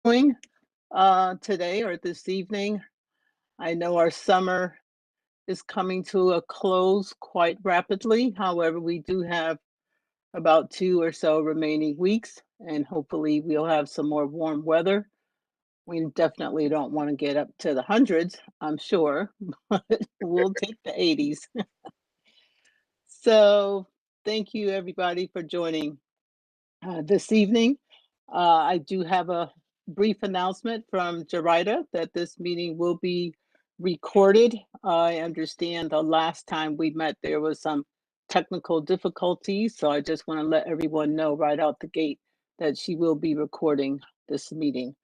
doing today or this evening? I know our summer is coming to a close quite rapidly. However, we do have about 2 or so remaining weeks, and hopefully, we'll have some more warm weather. We definitely don't want to get up to the hundreds, I'm sure, but we'll take the 80s. So, thank you everybody for joining this evening. I do have a brief announcement from Jarida that this meeting will be recorded. I understand the last time we met there was some technical difficulties, so I just want to let everyone know right out the gate that she will be recording this meeting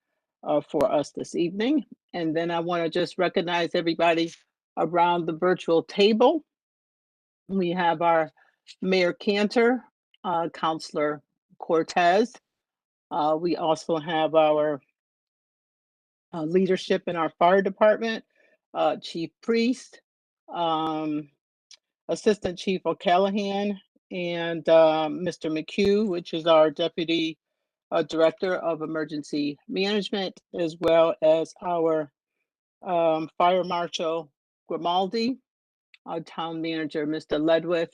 for us this evening. And then I want to just recognize everybody around the virtual table. We have our Mayor Cantor, Councilor Cortez. We also have our leadership in our fire department, Chief Priest, um, Assistant Chief O'Callahan, and Mr. McHugh, which is our Deputy Director of Emergency Management, as well as our Fire Marshal Grimaldi, our Town Manager, Mr. Ledwith,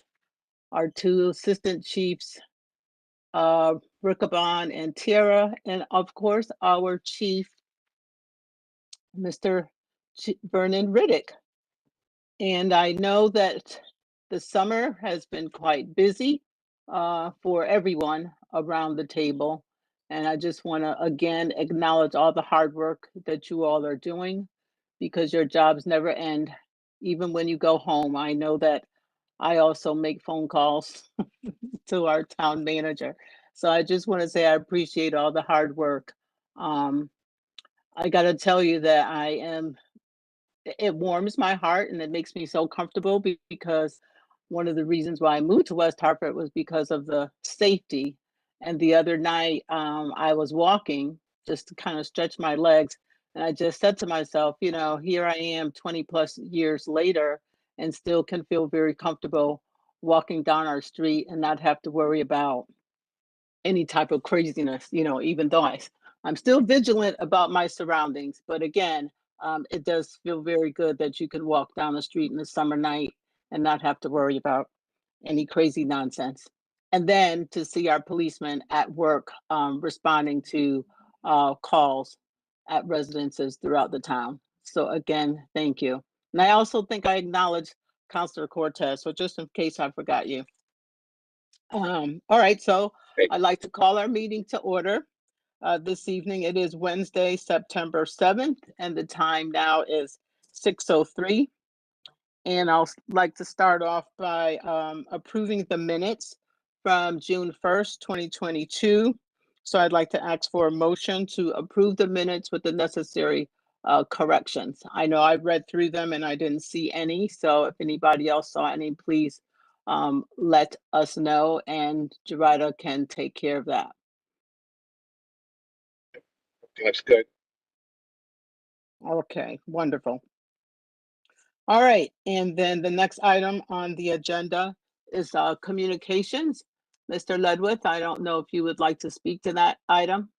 our two Assistant Chiefs, Rickabon and Tierra, and of course, our Chief, Mr. Vernon Riddick. And I know that the summer has been quite busy for everyone around the table. And I just want to again acknowledge all the hard work that you all are doing because your jobs never end. Even when you go home, I know that I also make phone calls to our town manager. So I just want to say I appreciate all the hard work. Um, I got to tell you that it warms my heart and it makes me so comfortable because one of the reasons why I moved to West Hartford was because of the safety. And the other night, I was walking just to kind of stretch my legs. And I just said to myself, here I am 20 plus years later and still can feel very comfortable walking down our street and not have to worry about any type of craziness, even though I'm still vigilant about my surroundings. But again, it does feel very good that you can walk down the street in the summer night and not have to worry about any crazy nonsense. And then to see our policemen at work responding to calls at residences throughout the town. So again, thank you. And I also think I acknowledge Councilor Cortez. So just in case I forgot you. All right, so Great. I'd like to call our meeting to order. This evening, it is Wednesday, September 7th, and the time now is 6:03. And I'll like to start off by approving the minutes from June 1st, 2022. So I'd like to ask for a motion to approve the minutes with the necessary corrections. I know I've read through them and I didn't see any. So if anybody else saw any, please let us know and Jarida can take care of that. That's good. Okay, wonderful. All right, and then the next item on the agenda is communications. Mr. Ledwith, I don't know if you would like to speak to that item.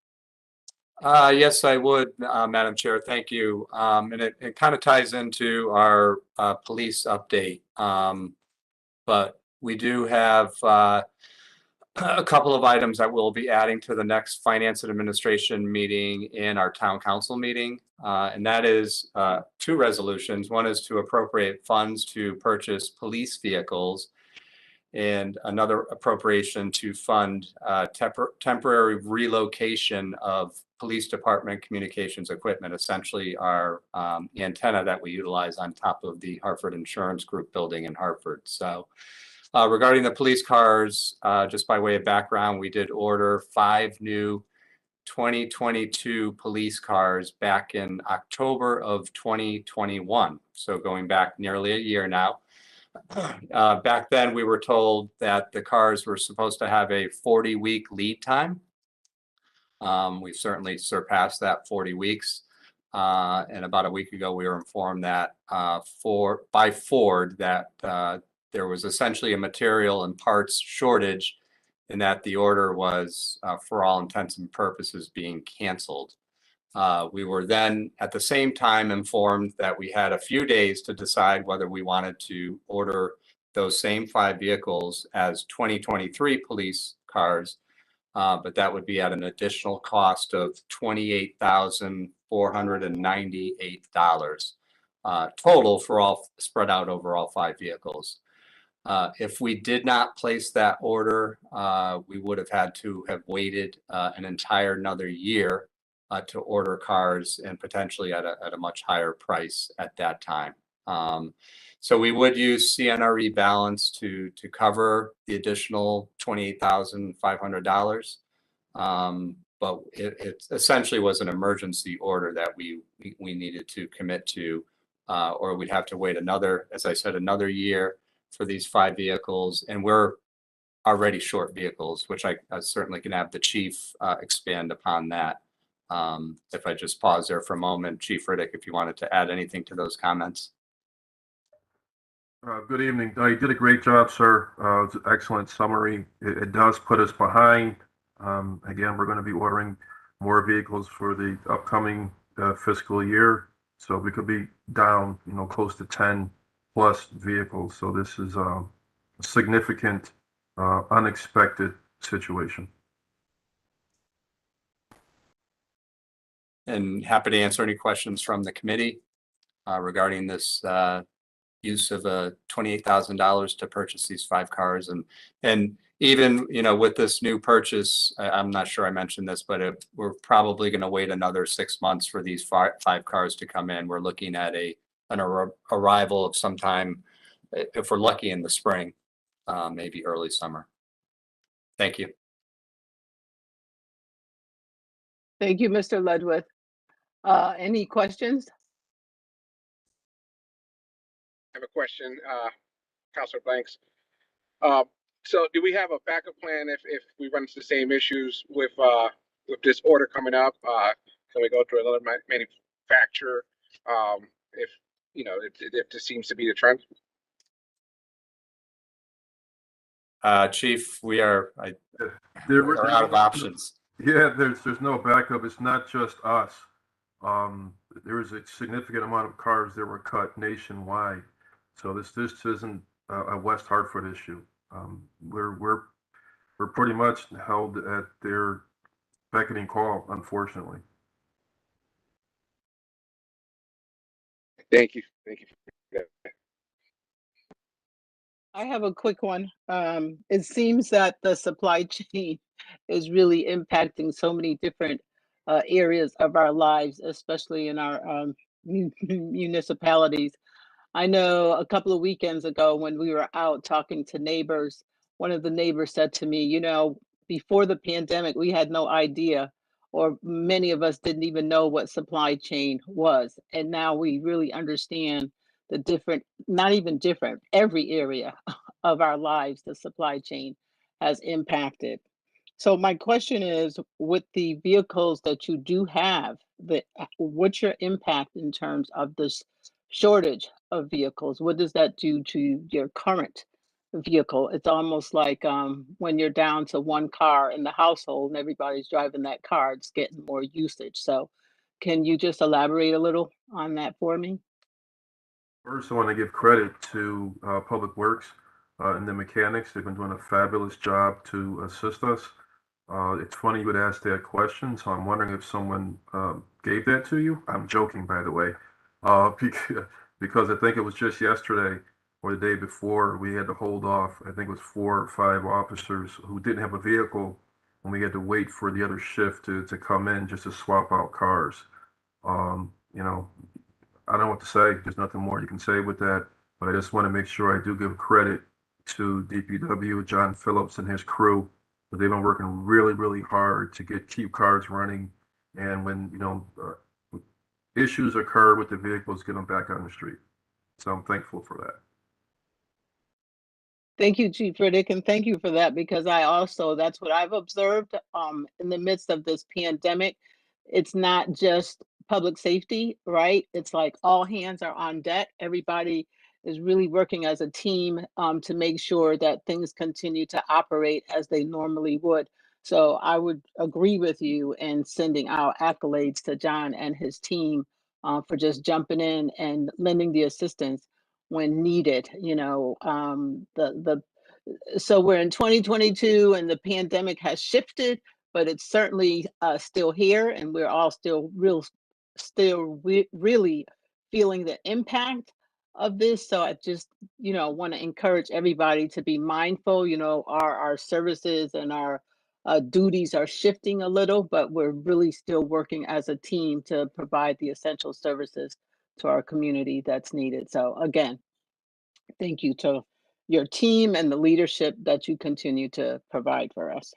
Yes, I would, Madam Chair. Thank you. And it kind of ties into our police update. But we do have a couple of items that we'll be adding to the next Finance and Administration meeting in our Town Council meeting. And that is two resolutions. One is to appropriate funds to purchase police vehicles, and another appropriation to fund temporary relocation of police department communications equipment, essentially our antenna that we utilize on top of the Hartford Insurance Group building in Hartford. So regarding the police cars, just by way of background, we did order 5 new 2022 police cars back in October of 2021. So going back nearly a year now. Back then, we were told that the cars were supposed to have a 40-week lead time. We've certainly surpassed that 40 weeks. And about a week ago, we were informed that by Ford that there was essentially a material and parts shortage, and that the order was, for all intents and purposes, being canceled. We were then at the same time informed that we had a few days to decide whether we wanted to order those same 5 vehicles as 2023 police cars, but that would be at an additional cost of $28,498 total for all spread out over all 5 vehicles. If we did not place that order, we would have had to have waited an entire another year to order cars and potentially at a much higher price at that time. So we would use CNRE balance to cover the additional $28,500. But it essentially was an emergency order that we needed to commit to, or we'd have to wait another, as I said, another year for these 5 vehicles. And we're already short vehicles, which I certainly can have the chief expand upon that. If I just pause there for a moment, Chief Riddick, if you wanted to add anything to those comments. Good evening. You did a great job, sir. It's an excellent summary. It does put us behind. Again, we're going to be ordering more vehicles for the upcoming fiscal year. So we could be down, close to 10 plus vehicles. So this is a significant, unexpected situation. And happy to answer any questions from the committee regarding this use of $28,000 to purchase these 5 cars. And even, with this new purchase, I'm not sure I mentioned this, but we're probably going to wait another 6 months for these 5 cars to come in. We're looking at an arrival of sometime, if we're lucky, in the spring, maybe early summer. Thank you. Thank you, Mr. Ledwith. Any questions? I have a question, Councilor Blanks. So do we have a backup plan if we run into the same issues with this order coming up? Can we go to another manufacturer if if this seems to be the trend? Chief, we're We're out of options. Yeah, there's no backup. It's not just us. There was a significant amount of cars that were cut nationwide. So this isn't a West Hartford issue. We're pretty much held at their beckoning call, unfortunately. Thank you. I have a quick one. It seems that the supply chain is really impacting so many different areas of our lives, especially in our municipalities. I know a couple of weekends ago when we were out talking to neighbors, one of the neighbors said to me, before the pandemic, we had no idea, or many of us didn't even know what supply chain was. And now we really understand the different, not even different, every area of our lives, the supply chain has impacted. So my question is, with the vehicles that you do have, what's your impact in terms of this shortage of vehicles? What does that do to your current vehicle? It's almost like when you're down to one car in the household and everybody's driving that car, it's getting more usage. So can you just elaborate a little on that for me? First, I want to give credit to Public Works and the mechanics. They've been doing a fabulous job to assist us. It's funny you would ask that question, so I'm wondering if someone gave that to you. I'm joking, by the way, because I think it was just yesterday or the day before we had to hold off. I think it was 4 or 5 officers who didn't have a vehicle, and we had to wait for the other shift to come in just to swap out cars. I don't know what to say. There's nothing more you can say with that, but I just want to make sure I do give credit to DPW, John Phillips and his crew. They've been working really, really hard to keep cars running, and when issues occur with the vehicles, get them back on the street. So I'm thankful for that. Thank you, Chief Riddick, and thank you for that, because that's what I've observed in the midst of this pandemic. It's not just public safety, right? It's like all hands are on deck. Everybody is really working as a team to make sure that things continue to operate as they normally would. So I would agree with you in sending our accolades to John and his team for just jumping in and lending the assistance when needed. So we're in 2022 and the pandemic has shifted, but it's certainly still here, and we're all still really feeling the impact of this. So I just, want to encourage everybody to be mindful. Our services and our duties are shifting a little, but we're really still working as a team to provide the essential services to our community that's needed. So again, thank you to your team and the leadership that you continue to provide for us.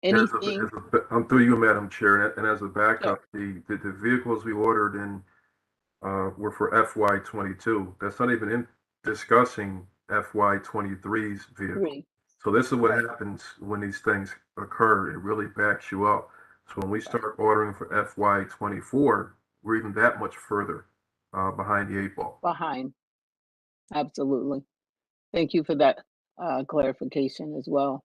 Anything? I'm through you, Madam Chair, and as a Sure. backup, the vehicles we ordered in were for FY22. That's not even in discussing FY23's vehicle. Three. So this is what Right. happens when these things occur. It really backs you up. So when we start ordering for FY24, we're even that much further behind the 8 ball. Behind. Absolutely. Thank you for that clarification as well.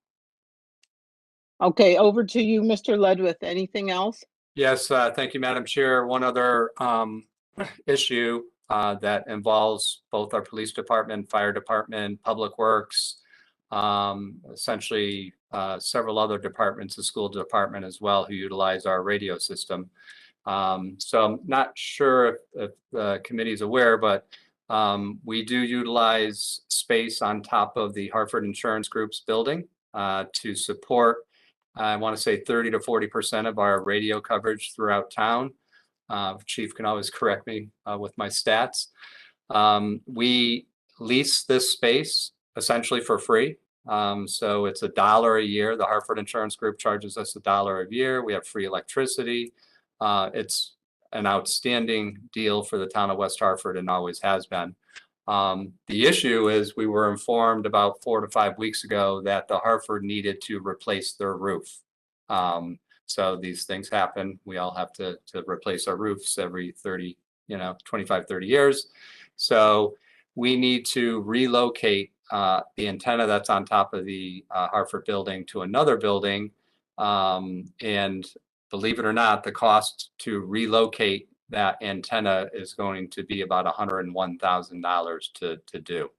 Okay, over to you, Mr. Ledwith. Anything else? Yes, thank you, Madam Chair. One other issue that involves both our police department, fire department, public works, essentially several other departments, the school department as well, who utilize our radio system. So I'm not sure if the committee is aware, but we do utilize space on top of the Hartford Insurance Group's building to support, I want to say 30 to 40% of our radio coverage throughout town. Chief can always correct me with my stats. We lease this space essentially for free. So it's $1 a year. The Hartford Insurance Group charges us $1 a year. We have free electricity. It's an outstanding deal for the town of West Hartford and always has been. The issue is we were informed about 4 to 5 weeks ago that the Hartford needed to replace their roof. So these things happen. We all have to replace our roofs every 25, 30 years. So we need to relocate the antenna that's on top of the Hartford building to another building. And believe it or not, the cost to relocate that antenna is going to be about $101,000 to do.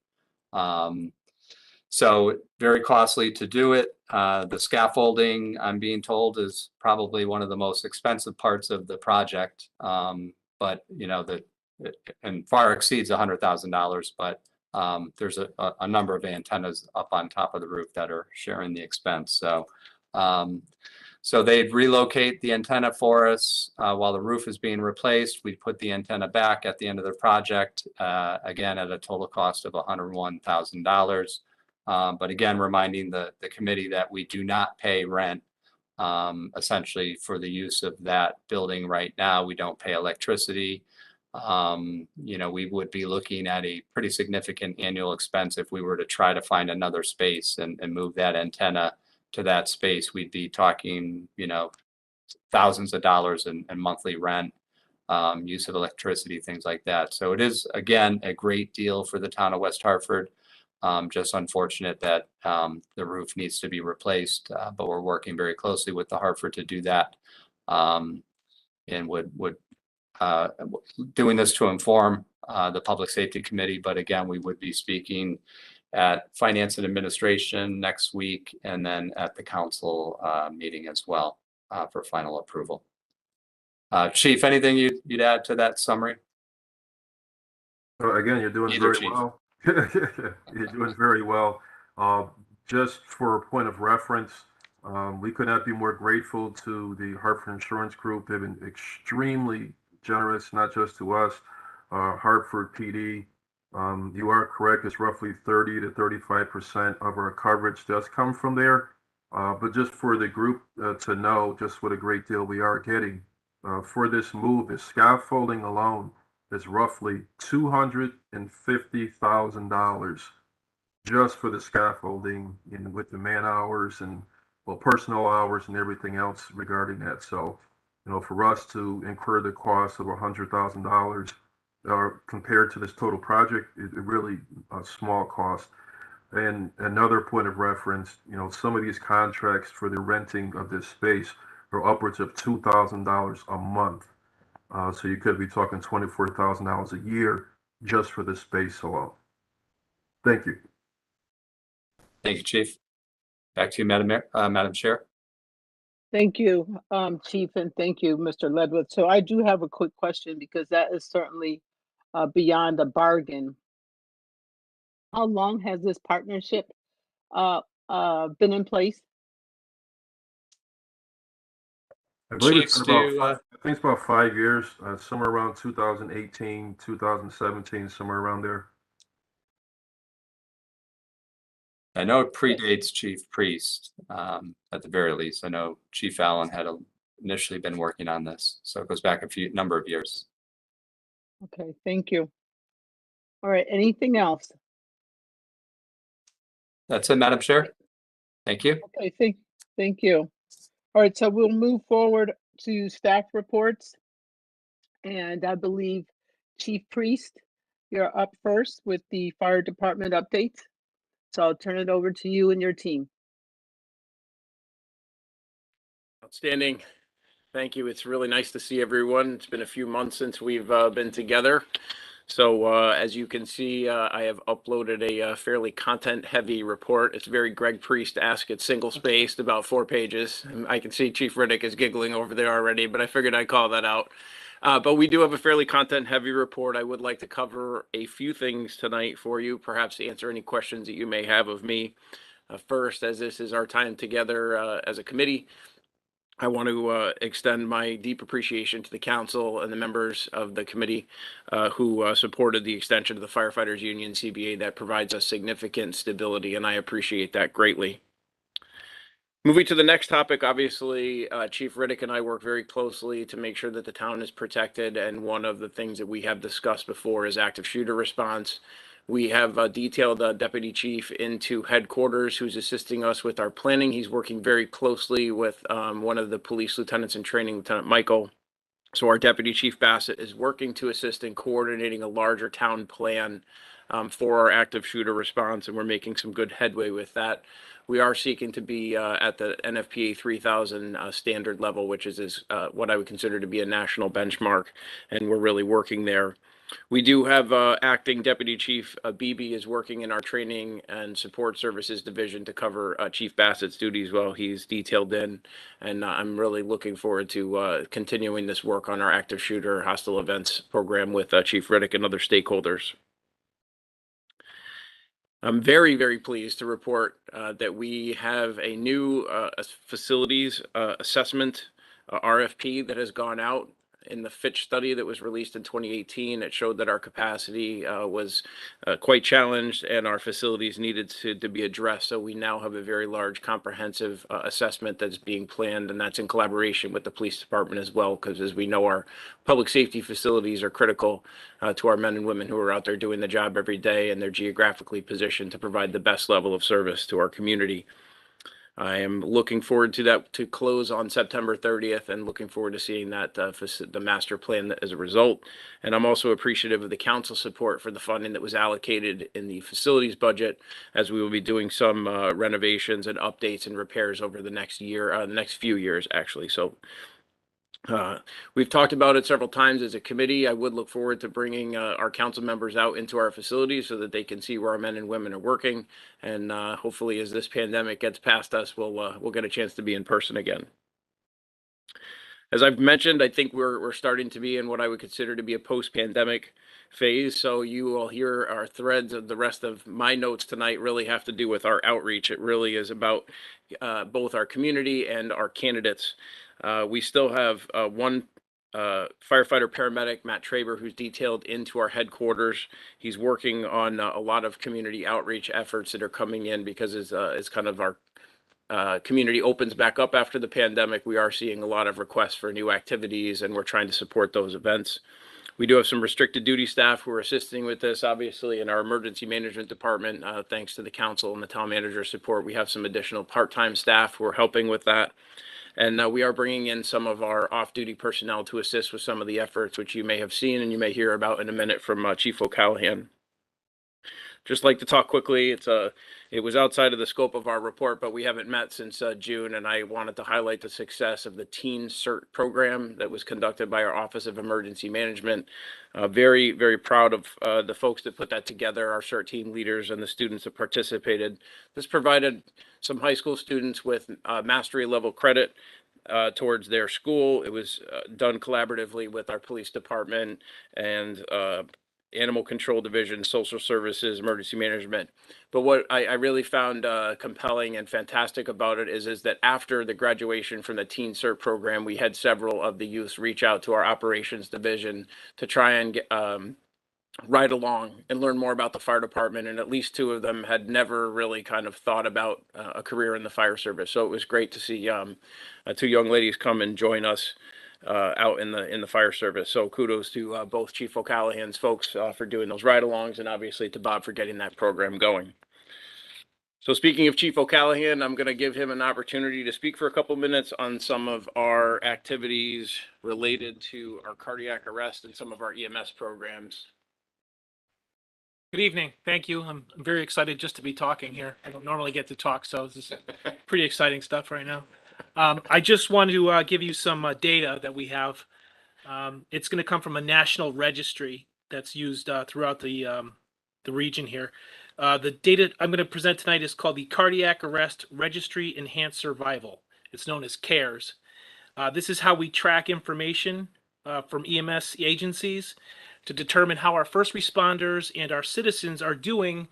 So very costly to do it. The scaffolding, I'm being told, is probably one of the most expensive parts of the project. But and far exceeds $100,000. But there's a number of antennas up on top of the roof that are sharing the expense. So they'd relocate the antenna for us while the roof is being replaced. We'd put the antenna back at the end of the project, again, at a total cost of $101,000. But again, reminding the committee that we do not pay rent essentially for the use of that building right now. We don't pay electricity. We would be looking at a pretty significant annual expense if we were to try to find another space and move that antenna to that space. We'd be talking, thousands of dollars in monthly rent, use of electricity, things like that. So it is, again, a great deal for the town of West Hartford. Just unfortunate that the roof needs to be replaced, but we're working very closely with the Hartford to do that, and would doing this to inform the Public Safety Committee. But again, we would be speaking at Finance and Administration next week, and then at the council meeting as well for final approval. Chief, anything you'd add to that summary? Again, you're doing very well. You're doing very well. Just for a point of reference, we could not be more grateful to the Hartford Insurance Group. They've been extremely generous, not just to us, Hartford PD. You are correct, it's roughly 30 to 35% of our coverage does come from there. But just for the group to know just what a great deal we are getting for this move, the scaffolding alone is roughly $250,000 just for the scaffolding, and with the man hours and personnel hours and everything else regarding that. So, for us to incur the cost of $100,000 compared to this total project, it really a small cost. And another point of reference, some of these contracts for the renting of this space are upwards of $2,000 a month. So you could be talking $24,000 a year just for the space alone. Thank you. Thank you, Chief. Back to you, Madam Chair. Thank you, Chief, and thank you, Mr. Ledwith. So I do have a quick question because that is certainly beyond a bargain. How long has this partnership been in place? I believe it's Chiefs, been I think it's about 5 years, somewhere around 2018, 2017, somewhere around there. I know it predates Chief Priest, at the very least. I know Chief Allen had initially been working on this, so it goes back a number of years. Okay, thank you. All right, anything else? That's it, Madam Chair. Thank you. Okay, thank you. All right, so we'll move forward to staff reports. And I believe Chief Priest, you're up first with the fire department updates. So I'll turn it over to you and your team. Outstanding. Thank you. It's really nice to see everyone. It's been a few months since we've been together. So as you can see, I have uploaded a fairly content-heavy report. It's very Greg Priest-esque. It's single-spaced, about 4 pages. And I can see Chief Riddick is giggling over there already, but I figured I'd call that out. But we do have a fairly content-heavy report. I would like to cover a few things tonight for you, perhaps to answer any questions that you may have of me. First, as this is our time together as a committee, I want to extend my deep appreciation to the council and the members of the committee who supported the extension of the Firefighters Union CBA. That provides us significant stability, and I appreciate that greatly. Moving to the next topic, obviously, Chief Riddick and I work very closely to make sure that the town is protected, and one of the things that we have discussed before is active shooter response. We have detailed a deputy chief into headquarters who's assisting us with our planning. He's working very closely with one of the police lieutenants in training, Lieutenant Michael. So our deputy chief Bassett is working to assist in coordinating a larger town plan for our active shooter response, and we're making some good headway with that. We are seeking to be at the NFPA 3000 standard level, which is what I would consider to be a national benchmark, and we're really working there. We do have acting Deputy Chief Beebe is working in our training and support services division to cover Chief Bassett's duties while he's detailed in. And I'm really looking forward to continuing this work on our active shooter hostile events program with Chief Riddick and other stakeholders. I'm very, very pleased to report that we have a new facilities assessment RFP that has gone out. In the Fitch study that was released in 2018, it showed that our capacity was quite challenged and our facilities needed to be addressed. So we now have a very large comprehensive assessment that's being planned, and that's in collaboration with the police department as well, because as we know, our public safety facilities are critical to our men and women who are out there doing the job every day, and they're geographically positioned to provide the best level of service to our community. I am looking forward to that to close on September 30th and looking forward to seeing that the master plan as a result. And I'm also appreciative of the council support for the funding that was allocated in the facilities budget, as we will be doing some renovations and updates and repairs over the next year, the next few years actually. So we've talked about it several times as a committee. I would look forward to bringing our council members out into our facilities so that they can see where our men and women are working. And hopefully as this pandemic gets past us, we'll get a chance to be in person again. As I've mentioned, I think we're starting to be in what I would consider to be a post-pandemic phase. So you will hear our threads of the rest of my notes tonight really have to do with our outreach. It really is about both our community and our candidates. We still have one firefighter paramedic, Matt Traber, who's detailed into our headquarters. He's working on a lot of community outreach efforts that are coming in because it's kind of our community opens back up after the pandemic. We are seeing a lot of requests for new activities, and we're trying to support those events. We do have some restricted duty staff who are assisting with this, obviously, in our emergency management department. Thanks to the council and the town manager support, we have some additional part-time staff who are helping with that. And we are bringing in some of our off-duty personnel to assist with some of the efforts, which you may have seen and you may hear about in a minute from Chief O'Callahan. just like to talk quickly. It was outside of the scope of our report, but we haven't met since June, and I wanted to highlight the success of the Teen CERT program that was conducted by our Office of Emergency Management. Very, very proud of the folks that put that together, our CERT team leaders and the students that participated. This provided some high school students with mastery level credit towards their school. It was done collaboratively with our police department and animal control division, social services, emergency management. But what I really found compelling and fantastic about it is that after the graduation from the Teen CERT program, we had several of the youths reach out to our operations division to try and get, ride along and learn more about the fire department, and at least two of them had never really kind of thought about a career in the fire service. So it was great to see two young ladies come and join us out in the fire service. So kudos to both Chief O'Callahan's folks for doing those ride-alongs, and obviously to Bob for getting that program going. So speaking of Chief O'Callahan, I'm going to give him an opportunity to speak for a couple minutes on some of our activities related to our cardiac arrest and some of our EMS programs. Good evening. Thank you. I'm very excited just to be talking here. I don't normally get to talk, so this is pretty exciting stuff right now. I just want to give you some data that we have. It's going to come from a national registry that's used throughout the region here. The data I'm going to present tonight is called the Cardiac Arrest Registry Enhanced Survival. It's known as CARES. This is how we track information from EMS agencies to determine how our first responders and our citizens are doing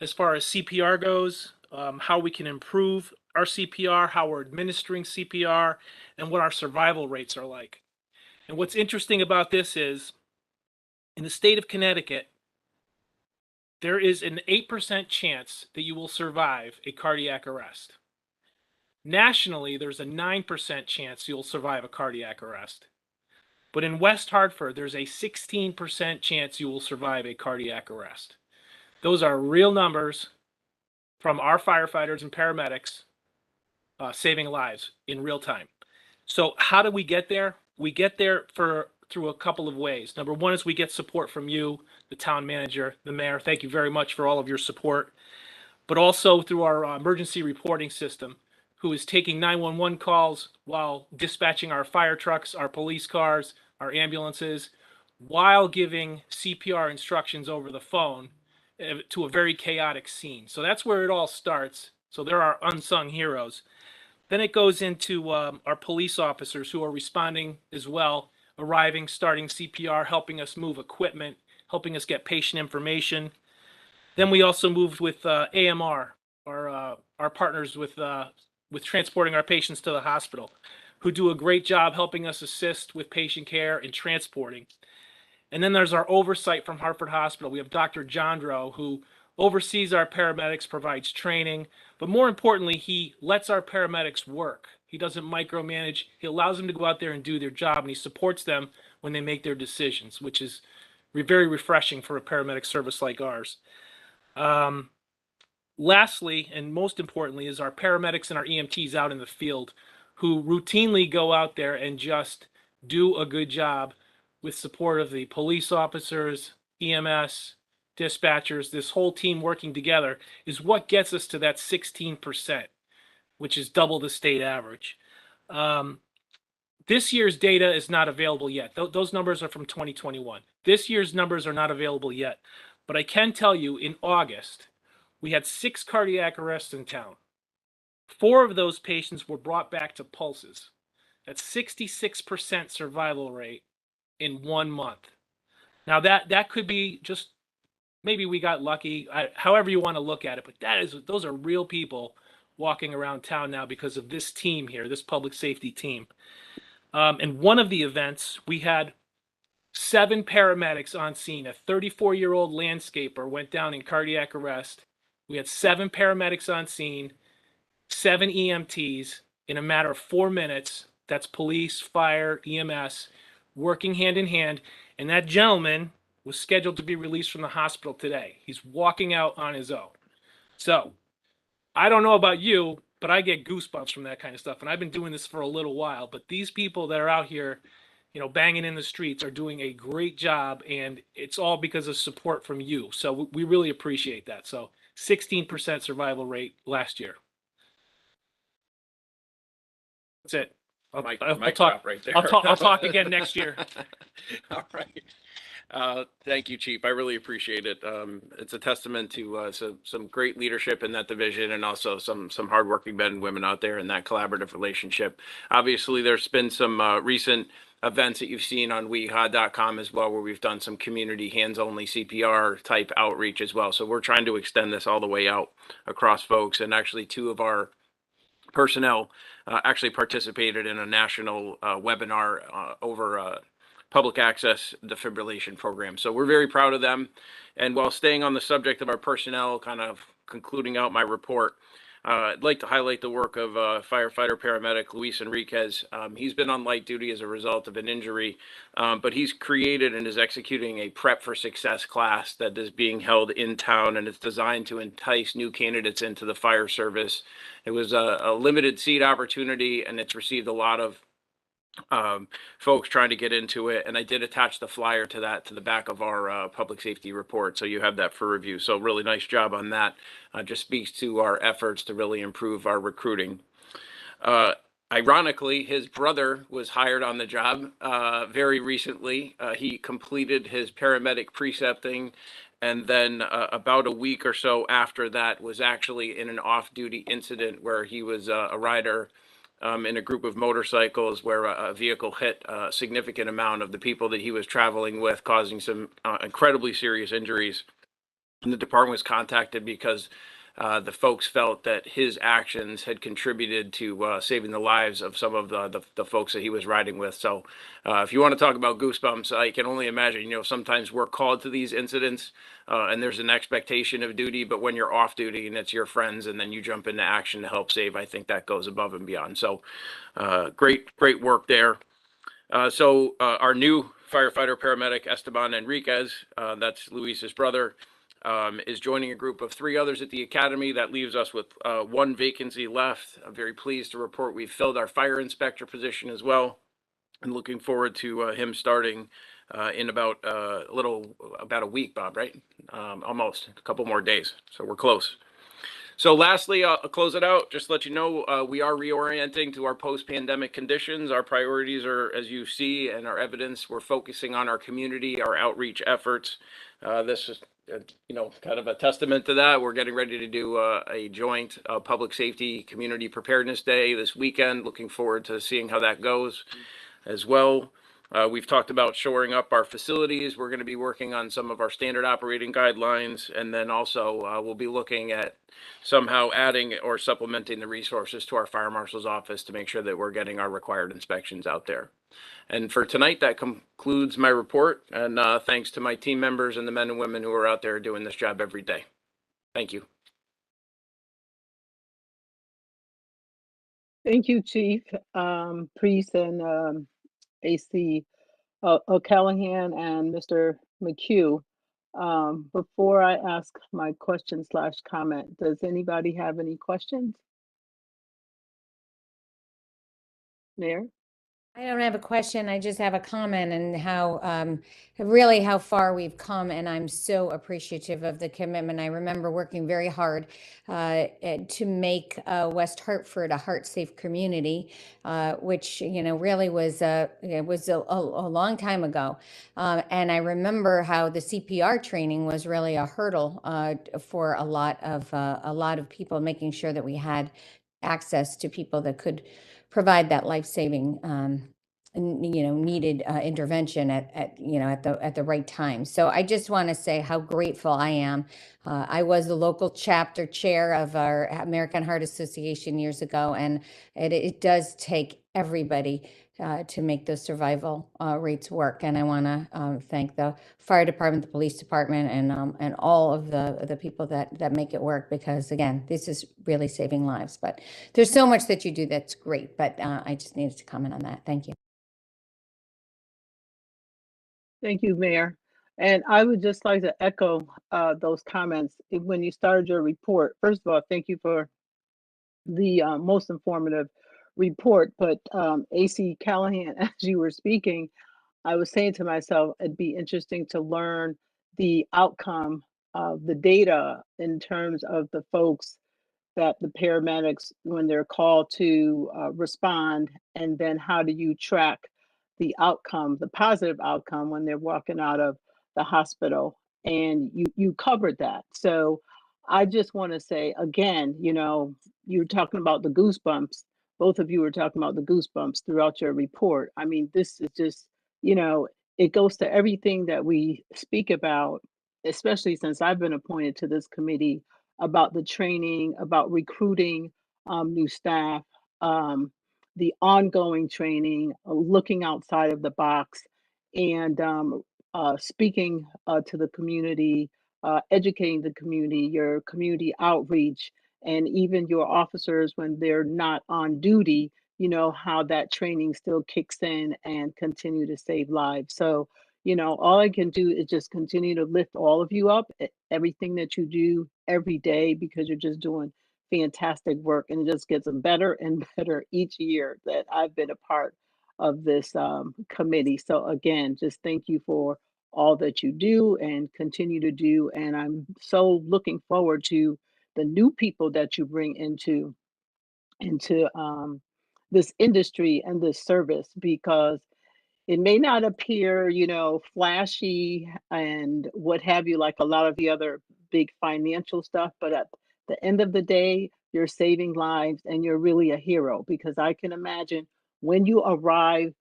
as far as CPR goes, how we can improve our CPR, how we're administering CPR, and what our survival rates are like. And what's interesting about this is, in the state of Connecticut, there is an 8% chance that you will survive a cardiac arrest. Nationally, there's a 9% chance you'll survive a cardiac arrest. But in West Hartford, there's a 16% chance you will survive a cardiac arrest. Those are real numbers from our firefighters and paramedics saving lives in real time. So how do we get there? We get there through a couple of ways. Number one is we get support from you, the town manager, the mayor. Thank you very much for all of your support. But also through our emergency reporting system, who is taking 911 calls while dispatching our fire trucks, our police cars, our ambulances, while giving CPR instructions over the phone to a very chaotic scene. So that's where it all starts. So there are unsung heroes. Then it goes into our police officers who are responding as well, arriving, starting CPR, helping us move equipment, helping us get patient information. Then we also moved with AMR, our partners with transporting our patients to the hospital, who do a great job helping us assist with patient care and transporting. And then there's our oversight from Hartford Hospital. We have Dr. Jandro, who oversees our paramedics, provides training, but more importantly, he lets our paramedics work. He doesn't micromanage. He allows them to go out there and do their job, and he supports them when they make their decisions, which is very refreshing for a paramedic service like ours. Lastly, and most importantly, is our paramedics and our EMTs out in the field, who routinely go out there and just do a good job with support of the police officers, EMS, dispatchers. This whole team working together is what gets us to that 16%, which is double the state average. This year's data is not available yet. Those numbers are from 2021. This year's numbers are not available yet. But I can tell you, in August, we had 6 cardiac arrests in town. 4 of those patients were brought back to pulses. That's 66% survival rate in 1 month. Now that could be just, maybe we got lucky, however you want to look at it, but those are real people walking around town now because of this team here, this public safety team. And one of the events, we had 7 paramedics on scene. A 34-year-old landscaper went down in cardiac arrest. We had 7 paramedics on scene, 7 EMTs in a matter of 4 minutes. That's police, fire, EMS, working hand in hand. And that gentleman was scheduled to be released from the hospital today. He's walking out on his own. So I don't know about you, but I get goosebumps from that kind of stuff. And I've been doing this for a little while. But these people that are out here banging in the streets are doing a great job, and it's all because of support from you. So we really appreciate that. So 16% survival rate last year. That's it. Mic drop right there. I'll talk again next year. All right. Thank you, Chief. I really appreciate it. It's a testament to some great leadership in that division, and also some hardworking men and women out there in that collaborative relationship. Obviously, there's been some recent events that you've seen on WHCi.com as well, where we've done some community hands-only CPR type outreach as well. So we're trying to extend this all the way out across folks, and actually 2 of our personnel actually participated in a national webinar over public access defibrillation program. So we're very proud of them. And while staying on the subject of our personnel, kind of concluding out my report, I'd like to highlight the work of firefighter paramedic Luis Enriquez. He's been on light duty as a result of an injury, but he's created and is executing a Prep for Success class that is being held in town, and it's designed to entice new candidates into the fire service. It was a limited seat opportunity, and it's received a lot of folks trying to get into it, and I did attach the flyer to the back of our public safety report, so you have that for review. So really nice job on that. Just speaks to our efforts to really improve our recruiting. Ironically, his brother was hired on the job very recently. He completed his paramedic precepting, and then about a week or so after that was actually in an off-duty incident where he was a rider in a group of motorcycles where a vehicle hit a significant amount of the people that he was traveling with, causing some incredibly serious injuries. And the department was contacted because the folks felt that his actions had contributed to saving the lives of some of the folks that he was riding with. So if you want to talk about goosebumps, I can only imagine, sometimes we're called to these incidents and there's an expectation of duty, but when you're off duty and it's your friends and then you jump into action to help save, I think that goes above and beyond. So great work there. So our new firefighter paramedic Esteban Enriquez, that's Luis's brother, is joining a group of 3 others at the academy. That leaves us with 1 vacancy left. I'm very pleased to report we've filled our fire inspector position as well, and looking forward to him starting in about a week, Bob, right? Almost a couple more days, so we're close. So lastly, I'll close it out. Just to let you know, we are reorienting to our post-pandemic conditions. Our priorities are, as you see, and our evidence, we're focusing on our community, our outreach efforts. This is, kind of a testament to that. We're getting ready to do a joint public safety community preparedness day this weekend. Looking forward to seeing how that goes as well. We've talked about shoring up our facilities. We're going to be working on some of our standard operating guidelines, and then also we'll be looking at somehow adding or supplementing the resources to our fire marshal's office to make sure that we're getting our required inspections out there. And for tonight, that concludes my report, and thanks to my team members and the men and women who are out there doing this job every day. Thank you. Thank you, Chief Priest and AC O'Callahan and Mr. McHugh. Before I ask my question / comment, does anybody have any questions? Mayor? I don't have a question. I just have a comment and how far we've come. And I'm so appreciative of the commitment. I remember working very hard to make West Hartford a heart-safe community, which, really was a long time ago. And I remember how the CPR training was really a hurdle for a lot of people, making sure that we had access to people that could provide that life-saving, needed intervention at the right time. So I just want to say how grateful I am. I was the local chapter chair of our American Heart Association years ago, and it does take everybody to make those survival rates work. And I want to thank the fire department, the police department, and all of the people that make it work, because again, this is really saving lives. But there's so much that you do that's great, but I just needed to comment on that. Thank you. Thank you, Mayor. And I would just like to echo those comments. When you started your report, first of all, thank you for the most informative report, but AC Callahan, as you were speaking, I was saying to myself, it'd be interesting to learn the outcome of the data in terms of the folks that the paramedics, when they're called to respond, and then how do you track the outcome, the positive outcome when they're walking out of the hospital? And you covered that. So I just want to say again, you know, you're talking about the goosebumps. Both of you were talking about the goosebumps throughout your report. I mean, this is just, you know, it goes to everything that we speak about, especially since I've been appointed to this committee, about the training, about recruiting new staff, the ongoing training, looking outside of the box, and speaking to the community, educating the community, your community outreach, and even your officers when they're not on duty, you know, how that training still kicks in and continue to save lives. So, you know, all I can do is just continue to lift all of you up, everything that you do every day, because you're just doing fantastic work, and it just gets better and better each year that I've been a part of this committee. So again, just thank you for all that you do and continue to do. And I'm so looking forward to the new people that you bring into this industry and this service, because it may not appear, you know, flashy and what have you, like a lot of the other big financial stuff, but at the end of the day, you're saving lives and you're really a hero, because I can imagine when you arrive,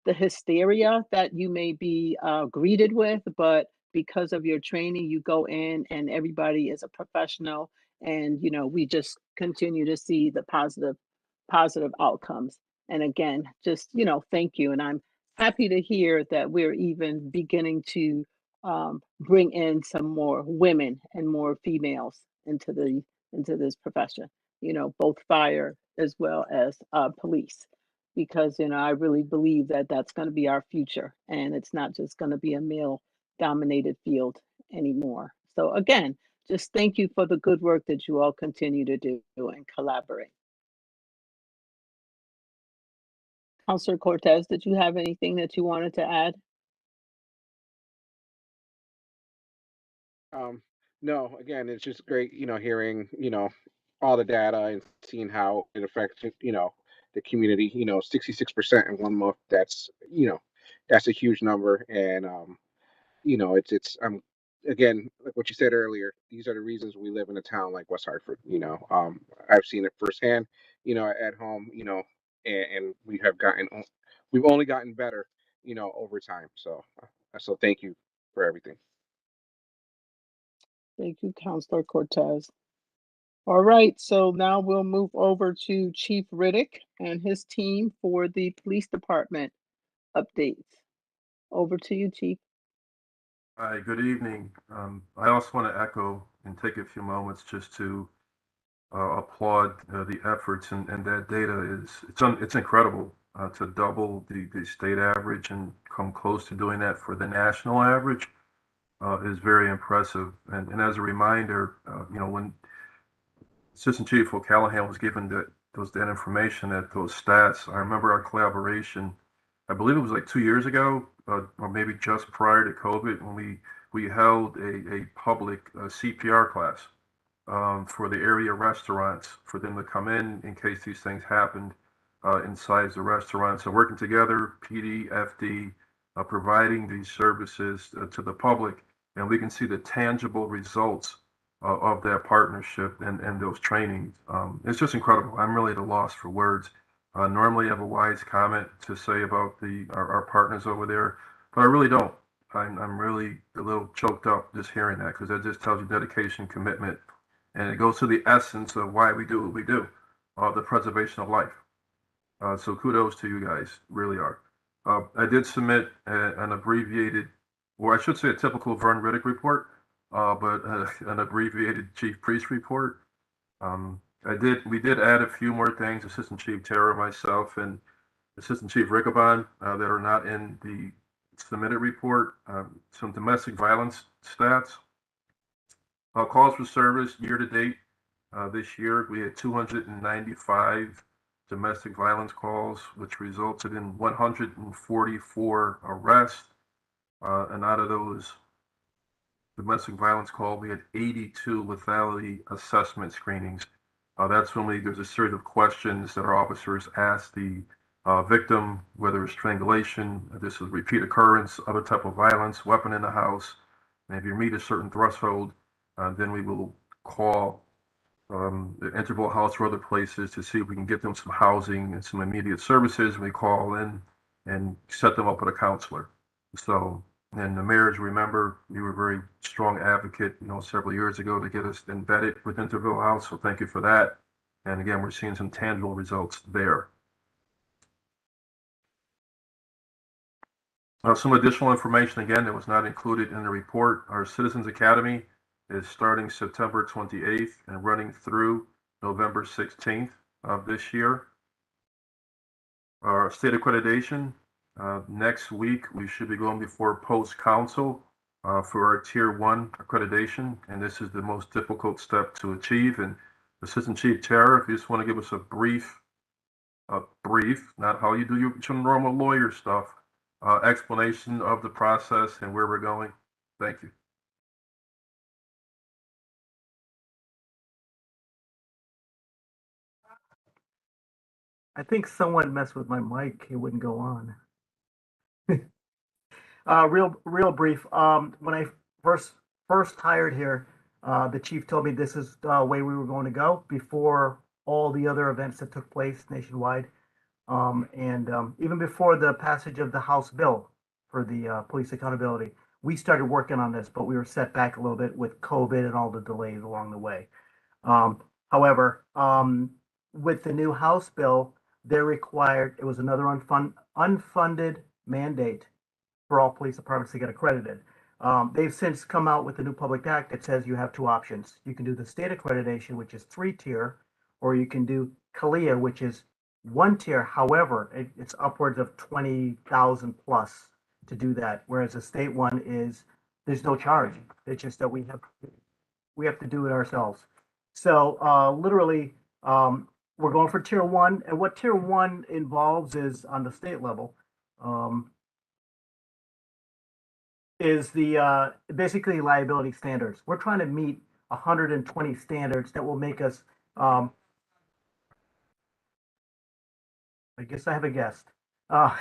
the hysteria that you may be greeted with, but because of your training, you go in and everybody is a professional, and you know, we just continue to see the positive outcomes. And again, just, you know, thank you. And I'm happy to hear that we're even beginning to bring in some more women and more females into this profession. You know, both fire as well as police, because you know, I really believe that that's going to be our future, and it's not just going to be a male-dominated field anymore. So again, just thank you for the good work that you all continue to do and collaborate. Councilor Cortez, did you have anything that you wanted to add? No, again, it's just great, you know, hearing, you know, all the data and seeing how it affects, you know, the community. You know, 66% in 1 month. That's, you know, that's a huge number. And you know, again, like what you said earlier, these are the reasons we live in a town like West Hartford. You know, I've seen it firsthand, you know, at home, you know, and we've only gotten better, you know, over time. So thank you for everything. Thank you, Councilor Cortez. All right, so now we'll move over to Chief Riddick and his team for the police department updates. Over to you, Chief. Hi, good evening. I also want to echo and take a few moments just to applaud the efforts, and that data it's incredible to double the state average and come close to doing that for the national average is very impressive. And as a reminder, you know, when Assistant Chief O'Callahan was given that information, those stats, I remember our collaboration. I believe it was like 2 years ago, or maybe just prior to COVID, when we held a public CPR class for the area restaurants, for them to come in case these things happened inside the restaurant. So working together, PD, FD, providing these services to the public, and we can see the tangible results of that partnership and those trainings. It's just incredible. I'm really at a loss for words. Normally I have a wise comment to say about our partners over there, but I really don't. I'm really a little choked up just hearing that, because that just tells you dedication, commitment, and it goes to the essence of why we do what we do, the preservation of life. So kudos to you guys, really are. I did submit an abbreviated, or I should say a typical Vern Riddick report, but an abbreviated Chief Priest report. We did add a few more things, Assistant Chief Terra, myself, and Assistant Chief Rickabon, that are not in the submitted report. Some domestic violence stats. Calls for service year to date this year, we had 295 domestic violence calls, which resulted in 144 arrests. And out of those domestic violence calls, we had 82 lethality assessment screenings. That's when there's a series of questions that our officers ask the victim, whether it's strangulation, this is repeat occurrence, other type of violence, weapon in the house. And if you meet a certain threshold, then we will call the interval house or other places to see if we can get them some housing and some immediate services. We call in and set them up with a counselor. So, and the mayors, remember, you were a very strong advocate, several years ago to get us embedded with Interville House. So thank you for that. And again, we're seeing some tangible results there. Some additional information, again, that was not included in the report. Our Citizens Academy is starting September 28th and running through November 16th of this year. Our state accreditation, next week, we should be going before Post Council for our Tier 1 accreditation, and this is the most difficult step to achieve. And Assistant Chief Tara, if you just want to give us a brief, not how you do your normal lawyer stuff, explanation of the process and where we're going. Thank you. I think someone messed with my mic. It wouldn't go on. Real brief. When I first hired here, the chief told me this is the way we were going to go before all the other events that took place nationwide. Even before the passage of the House bill for the police accountability, we started working on this, but we were set back a little bit with COVID and all the delays along the way. However, with the new House bill, they're required, it was another unfunded mandate for all police departments to get accredited. They've since come out with a new public act that says you have two options. You can do the state accreditation, which is 3-tier, or you can do CALIA, which is 1-tier. However, it's upwards of 20,000 plus to do that, whereas the state one is, there's no charge. It's just that we have to do it ourselves. So literally, we're going for Tier 1, and what Tier 1 involves is, on the state level, is the basically liability standards. We're trying to meet 120 standards that will make us, I guess I have a guest, that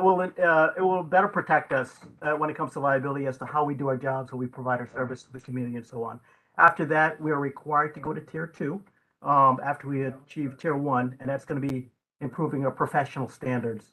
will, it will better protect us when it comes to liability as to how we do our jobs, how we provide our service to the community and so on. After that, we are required to go to Tier 2 after we achieve Tier 1, and that's going to be improving our professional standards,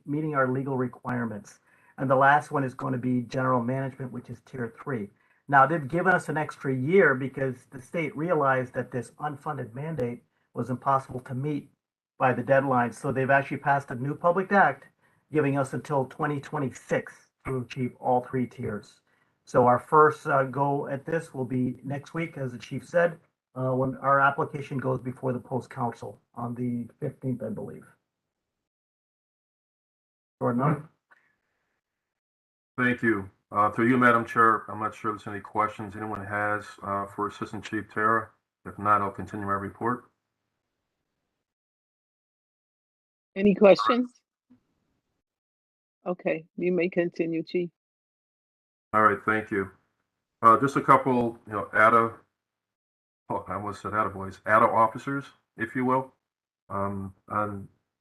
meeting our legal requirements. And the last one is going to be general management, which is Tier 3. Now, they've given us an extra year because the state realized that this unfunded mandate was impossible to meet by the deadline. So they've actually passed a new public act giving us until 2026 to achieve all 3 tiers. So our first go at this will be next week, as the chief said, when our application goes before the Post Council on the 15th, I believe. Or no? Thank you. Through you, Madam Chair, I'm not sure if there's any questions anyone has for Assistant Chief Tara. If not, I'll continue my report. Any questions? Okay, you may continue, Chief. All right, thank you. Just a couple, ADA, I almost said ADA officers, if you will. On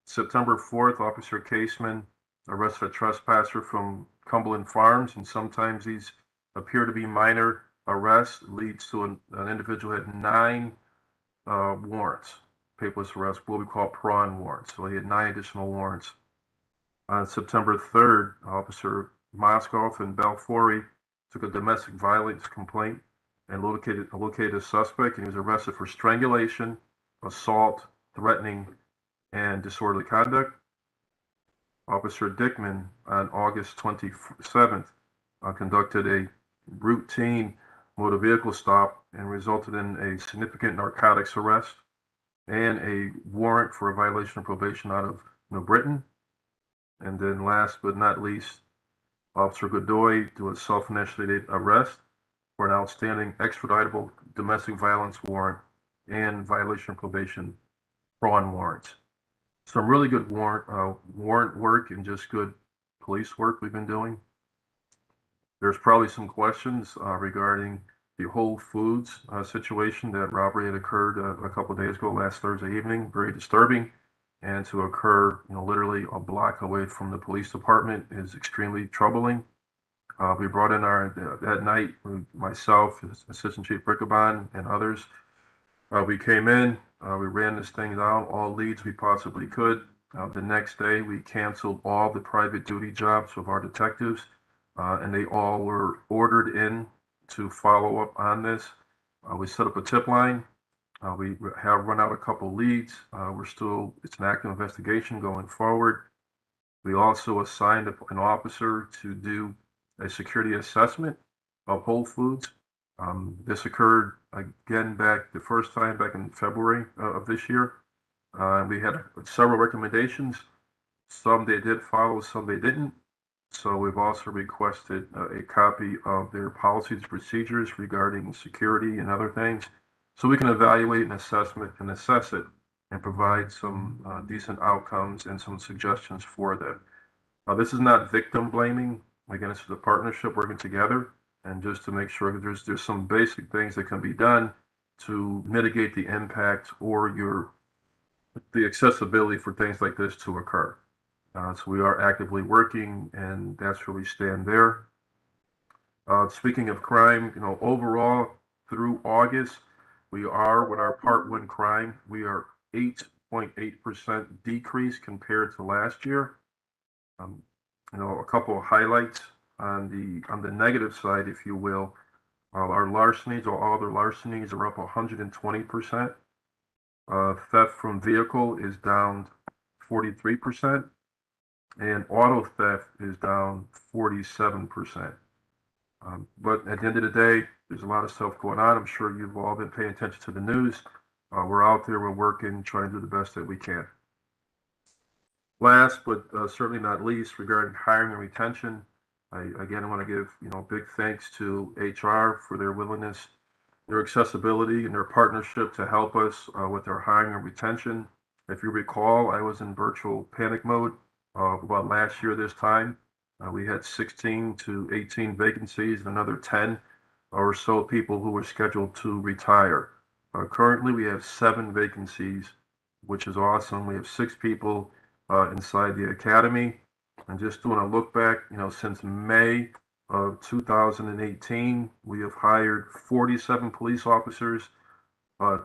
September 4th, Officer Caseman arrested a trespasser from Cumberland Farms, and sometimes these appear to be minor arrests. It leads to an individual who had 9 warrants, paperless arrest, what we call prawn warrants. So he had 9 additional warrants. On September 3rd, Officer Moskoff and Balfouri took a domestic violence complaint and located a suspect, and he was arrested for strangulation, assault, threatening, and disorderly conduct. Officer Dickman on August 27th conducted a routine motor vehicle stop and resulted in a significant narcotics arrest and a warrant for a violation of probation out of New Britain. And then last but not least, Officer Godoy do a self-initiated arrest for an outstanding extraditable domestic violence warrant and violation of probation fraud warrants. Some really good warrant work and just good police work we've been doing. There's probably some questions regarding the Whole Foods situation. That robbery had occurred a couple of days ago, last Thursday evening. Very disturbing, and to occur, literally a block away from the police department is extremely troubling. We brought in that night, myself, Assistant Chief Rickabon, and others. We came in, we ran this thing down, all leads we possibly could. The next day, we canceled all the private duty jobs of our detectives, and they all were ordered in to follow up on this. We set up a tip line. We have run out a couple leads. It's an active investigation going forward. We also assigned an officer to do a security assessment of Whole Foods. This occurred again the first time back in February of this year. We had several recommendations. Some they did follow, some they didn't. So we've also requested a copy of their policies and procedures regarding security and other things, so we can evaluate and assess it and provide some decent outcomes and some suggestions for them. This is not victim blaming. Again, this is a partnership working together, and just to make sure that there's some basic things that can be done to mitigate the impact or the accessibility for things like this to occur. So we are actively working, and that's where we stand there. Speaking of crime, overall through August, we are with our Part 1 crime, we are 8.8% decrease compared to last year. A couple of highlights on the negative side, if you will. Our larcenies, or all other larcenies, are up 120%. Theft from vehicle is down 43%, and auto theft is down 47%. But at the end of the day, there's a lot of stuff going on. I'm sure you've all been paying attention to the news. We're out there, we're working, trying to do the best that we can. Last, but certainly not least, regarding hiring and retention, I want to give big thanks to HR for their willingness, their accessibility, and their partnership to help us with our hiring and retention. If you recall, I was in virtual panic mode about last year this time. We had 16 to 18 vacancies and another 10 or so people who were scheduled to retire. Currently, we have 7 vacancies, which is awesome. We have 6 people inside the academy. And just doing a look back, since May of 2018, we have hired 47 police officers.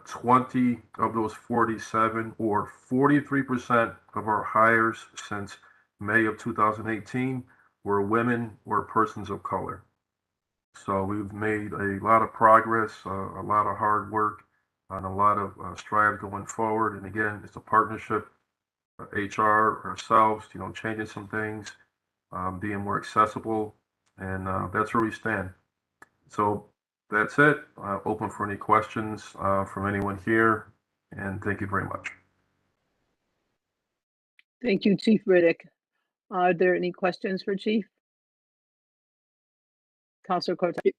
20 of those 47, or 43% of our hires since May of 2018, were women or persons of color. So we've made a lot of progress, a lot of hard work, and a lot of strides going forward. And again, it's a partnership, HR, ourselves, changing some things, being more accessible, and that's where we stand. So that's it. Open for any questions from anyone here, and thank you very much. Thank you, Chief Riddick. Are there any questions for Chief? Councilor Cortez.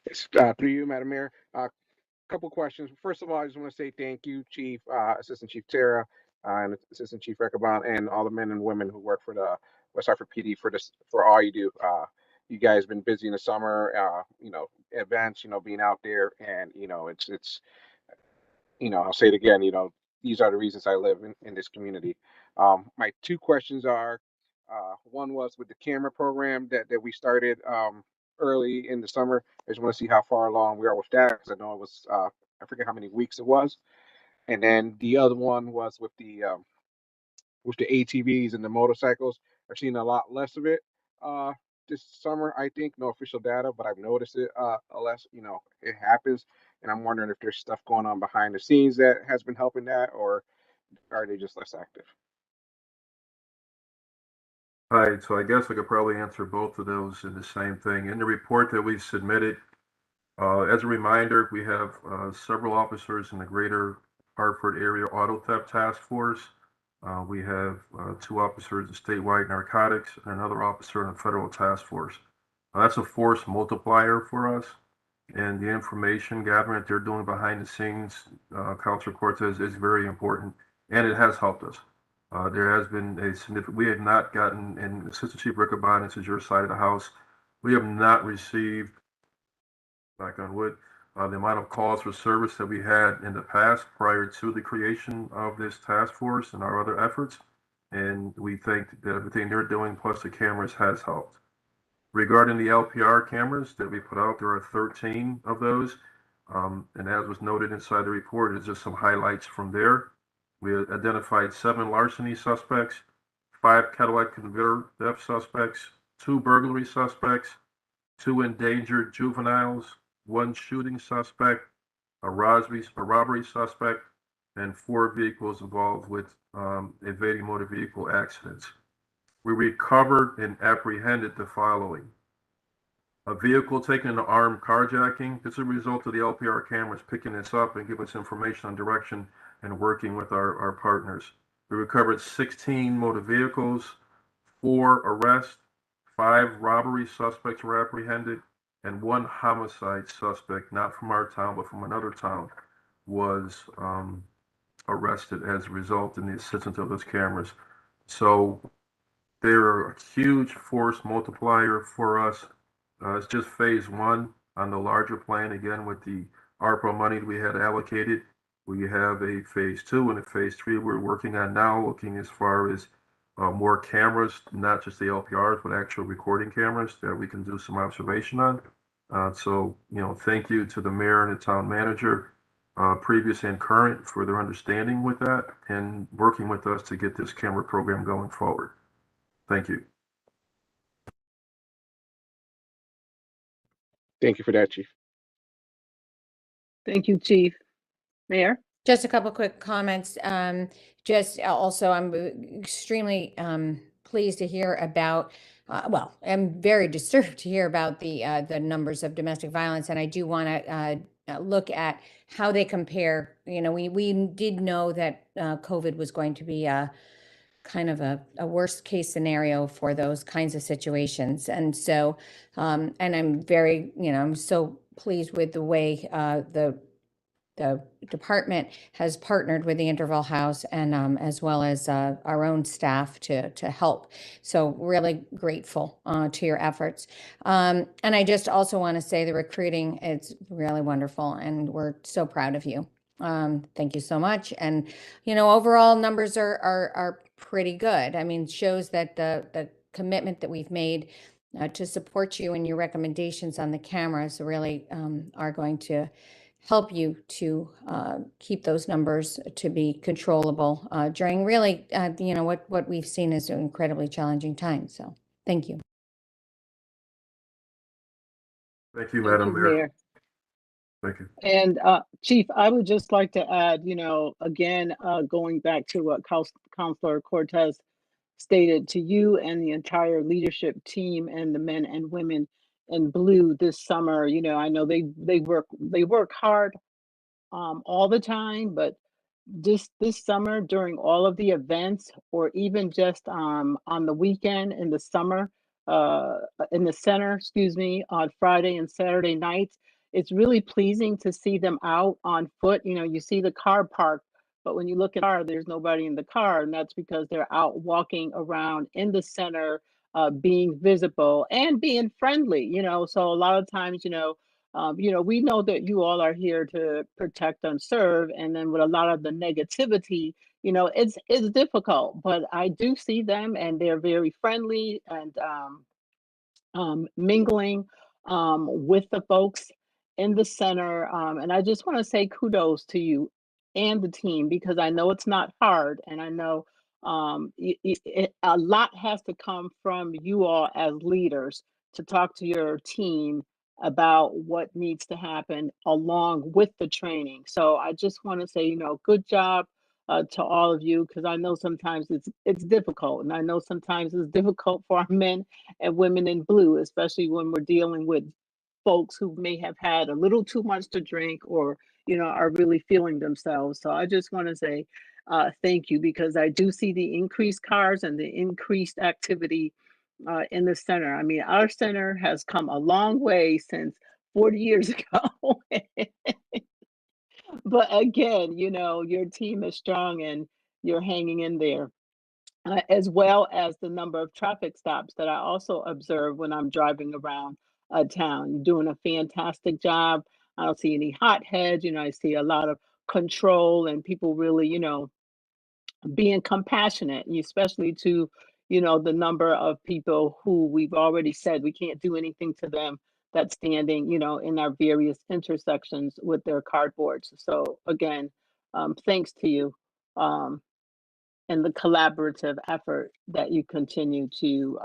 Yes, through you, Madam Mayor. Couple questions. First of all, I just want to say thank you, Chief, Assistant Chief Tara, and Assistant Chief Rickabon, and all the men and women who work for the West Hartford PD for all you do. You guys have been busy in the summer, events, being out there, and it's I'll say it again, these are the reasons I live in this community. My 2 questions are, one was with the camera program that we started early in the summer. I just want to see how far along we are with that, because I know it was I forget how many weeks it was. And then the other one was with the ATVs and the motorcycles. I've seen a lot less of it this summer. I think no official data, but I've noticed it less. It happens, and I'm wondering if there's stuff going on behind the scenes that has been helping that, or are they just less active? All right, so I guess I could probably answer both of those in the same thing. In the report that we've submitted, as a reminder, we have several officers in the greater Hartford area auto theft task force. We have 2 officers in statewide narcotics and another officer in a federal task force. That's a force multiplier for us. and the information gathering that they're doing behind the scenes, Councilor Cortez, is very important, and it has helped us. There has been a significant, we have not gotten, and Assistant Chief Riccoboni, this is your side of the house, we have not received, knock on wood, the amount of calls for service that we had in the past prior to the creation of this task force and our other efforts. And we think that everything they're doing plus the cameras has helped. Regarding the LPR cameras that we put out, there are 13 of those. And as was noted inside the report, it's just some highlights from there. We identified 7 larceny suspects, 5 catalytic converter theft suspects, 2 burglary suspects, 2 endangered juveniles, 1 shooting suspect, a robbery suspect, and 4 vehicles involved with evading motor vehicle accidents. We recovered and apprehended the following: a vehicle taken in an armed carjacking. This is a result of the LPR cameras picking this up and giving us information on direction and working with our partners. We recovered 16 motor vehicles, 4 arrests, 5 robbery suspects were apprehended, and 1 homicide suspect, not from our town, but from another town, was arrested as a result in the assistance of those cameras. So they're a huge force multiplier for us. It's just phase 1 on the larger plan. Again, with the ARPA money we had allocated, we have a phase 2 and a phase 3 we're working on now, looking as far as more cameras, not just the LPRs, but actual recording cameras that we can do some observation on. So, thank you to the mayor and the town manager, previous and current, for their understanding with that and working with us to get this camera program going forward. Thank you. Thank you for that, Chief. Thank you, Chief. Mayor? Just a couple quick comments. Just also, I'm extremely pleased to hear about, well, I'm very disturbed to hear about the numbers of domestic violence, and I do want to look at how they compare. We did know that COVID was going to be kind of a worst case scenario for those kinds of situations. And so, and I'm very, I'm so pleased with the way the department has partnered with the Interval House and as well as our own staff to help. So really grateful to your efforts. And I just also want to say the recruiting, it's really wonderful and we're so proud of you. Thank you so much. And, overall numbers are pretty good. I mean, shows that the commitment that we've made to support you and your recommendations on the cameras really are going to help you to keep those numbers to be controllable during really, what we've seen is an incredibly challenging time. So thank you. Thank you, Madam Mayor. Thank you. And Chief, I would just like to add, again, going back to what Councilor Cortez stated, to you and the entire leadership team and the men and women in blue this summer. I know they work hard all the time, but this summer during all of the events, or even just on the weekend in the summer, in the center, on Friday and Saturday nights, it's really pleasing to see them out on foot. You see the car parked, but when you look at the car, there's nobody in the car, and that's because they're out walking around in the center, being visible and being friendly. So a lot of times, we know that you all are here to protect and serve, and then with a lot of the negativity, it's difficult. But I do see them, and they're very friendly and mingling with the folks in the center. And I just want to say kudos to you and the team, because I know it's not hard, and I know a lot has to come from you all as leaders to talk to your team about what needs to happen along with the training. So I just want to say, good job to all of you, because I know sometimes it's difficult, and I know sometimes it's difficult for our men and women in blue, especially when we're dealing with folks who may have had a little too much to drink, or are really feeling themselves. So I just want to say thank you, because I do see the increased cars and the increased activity in the center. I mean, our center has come a long way since 40 years ago. But again, your team is strong and you're hanging in there. As well as the number of traffic stops that I also observe when I'm driving around town. You're doing a fantastic job. I don't see any hotheads. I see a lot of control and people really, being compassionate, and especially to, the number of people who we've already said we can't do anything to them that's standing, in our various intersections with their cardboards. So again, thanks to you. And the collaborative effort that you continue to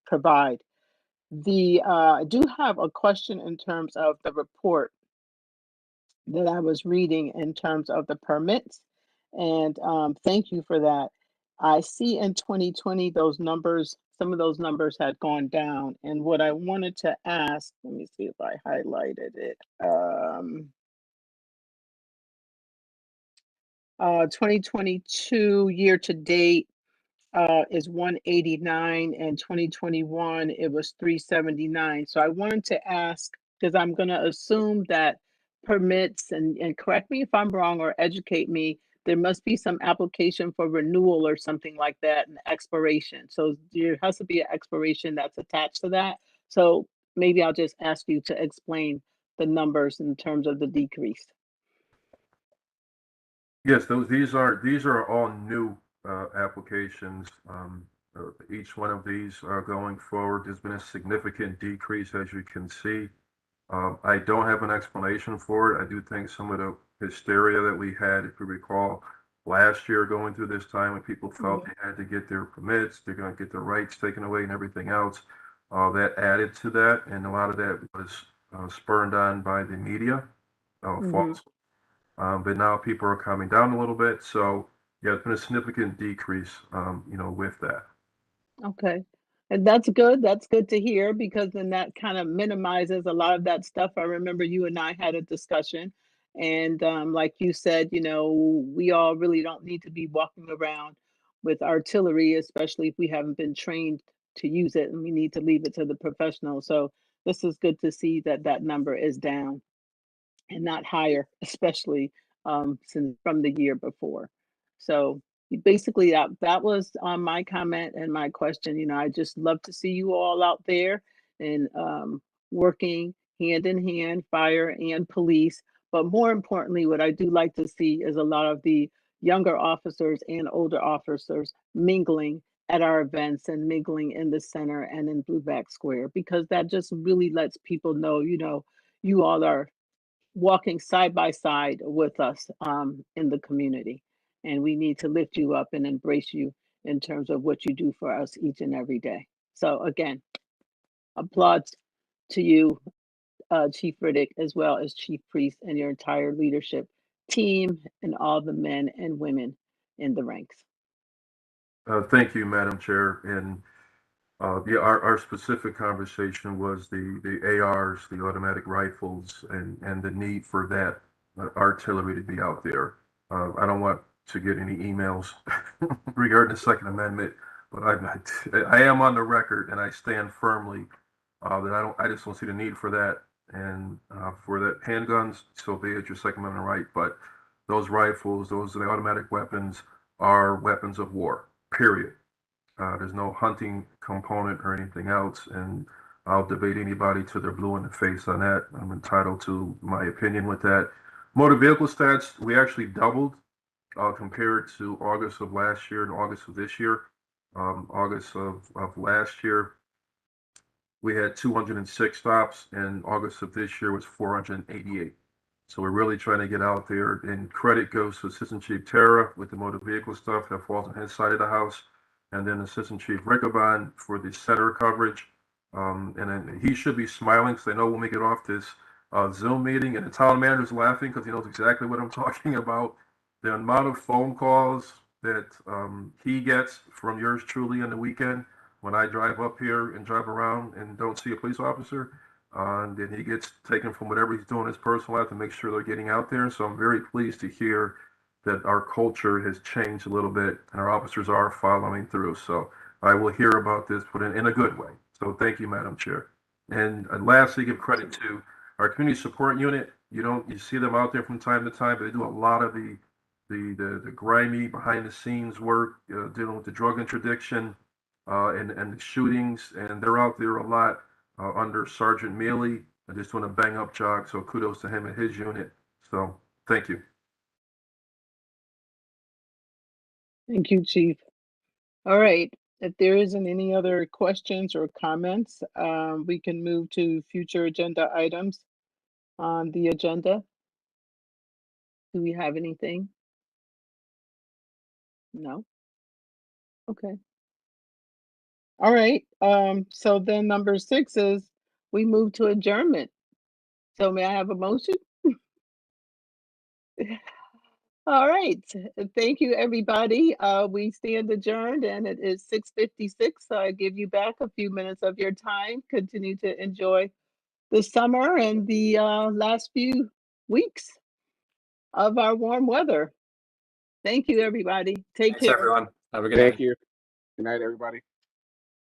provide. I do have a question in terms of the report that I was reading in terms of the permits, and thank you for that. I see in 2020 those numbers, some of those numbers had gone down, and what I wanted to ask, let me see if I highlighted it. 2022 year to date is 189, and 2021 it was 379. So I wanted to ask, because I'm going to assume that permits, and correct me if I'm wrong or educate me, there must be some application for renewal or something like that, and expiration. So there has to be an expiration that's attached to that. So maybe I'll just ask you to explain the numbers in terms of the decrease. Yes, these are all new applications. Each one of these going forward, there's been a significant decrease, as you can see. I don't have an explanation for it. I do think some of the hysteria that we had, if you recall, last year going through this time when people felt they had to get their permits, they're going to get their rights taken away and everything else, that added to that. And a lot of that was spurred on by the media, false. But now people are coming down a little bit. So yeah, it's been a significant decrease, with that. Okay. And that's good. That's good to hear, because then that kind of minimizes a lot of that stuff. I remember you and I had a discussion, and like you said, we all really don't need to be walking around with artillery, especially if we haven't been trained to use it, and we need to leave it to the professionals. So this is good to see that that number is down and not higher, especially since from the year before. So basically, that was my comment and my question. I just love to see you all out there and working hand in hand, fire and police. But more importantly, what I do like to see is a lot of the younger officers and older officers mingling at our events and mingling in the center and in Blueback Square, because that just really lets people know, you all are walking side by side with us in the community. And we need to lift you up and embrace you in terms of what you do for us each and every day. So again, applause to you, Chief Riddick, as well as Chief Priest and your entire leadership team and all the men and women in the ranks. Thank you, Madam Chair. And yeah, our specific conversation was the ARs, the automatic rifles, and the need for that artillery to be out there. I don't want to get any emails regarding the Second Amendment, but I am on the record, and I stand firmly that I just don't see the need for that. And for the handguns, so be it, your Second Amendment right, but those rifles, those are the automatic weapons, are weapons of war, period. There's no hunting component or anything else, and I'll debate anybody till they're blue in the face on that. I'm entitled to my opinion with that. Motor vehicle stats, we actually doubled compared to August of last year and August of this year. August of last year, we had 206 stops, and August of this year was 488. So we're really trying to get out there, and credit goes to Assistant Chief Tara with the motor vehicle stuff that falls on his side of the house, and then Assistant Chief Rickabon for the center coverage. And then he should be smiling, because I know when we get off this Zoom meeting, and the town manager's laughing because he knows exactly what I'm talking about. The amount of phone calls that he gets from yours truly on the weekend when I drive up here and drive around and don't see a police officer. And then he gets taken from whatever he's doing in his personal life to make sure they're getting out there. So I'm very pleased to hear that our culture has changed a little bit and our officers are following through. So I will hear about this, but in a good way. So thank you, Madam Chair. And lastly, give credit to Our community support unit, you see them out there from time to time, but they do a lot of the grimy behind the scenes work, dealing with the drug interdiction, and the shootings, and they're out there a lot, under Sergeant Mealy, and just doing a bang up job. So kudos to him and his unit. So thank you. Thank you, Chief. All right, if there isn't any other questions or comments, we can move to future agenda items on the agenda. Do we have anything? No? Okay. All right, so then number 6 is we move to adjournment. So may I have a motion? All right, thank you, everybody. We stand adjourned and it is 6:56, so I give you back a few minutes of your time. Continue to enjoy the summer and the last few weeks of our warm weather. Thank you, everybody. Take Thanks, care. everyone. Have a good night. Thank you. Good night, everybody.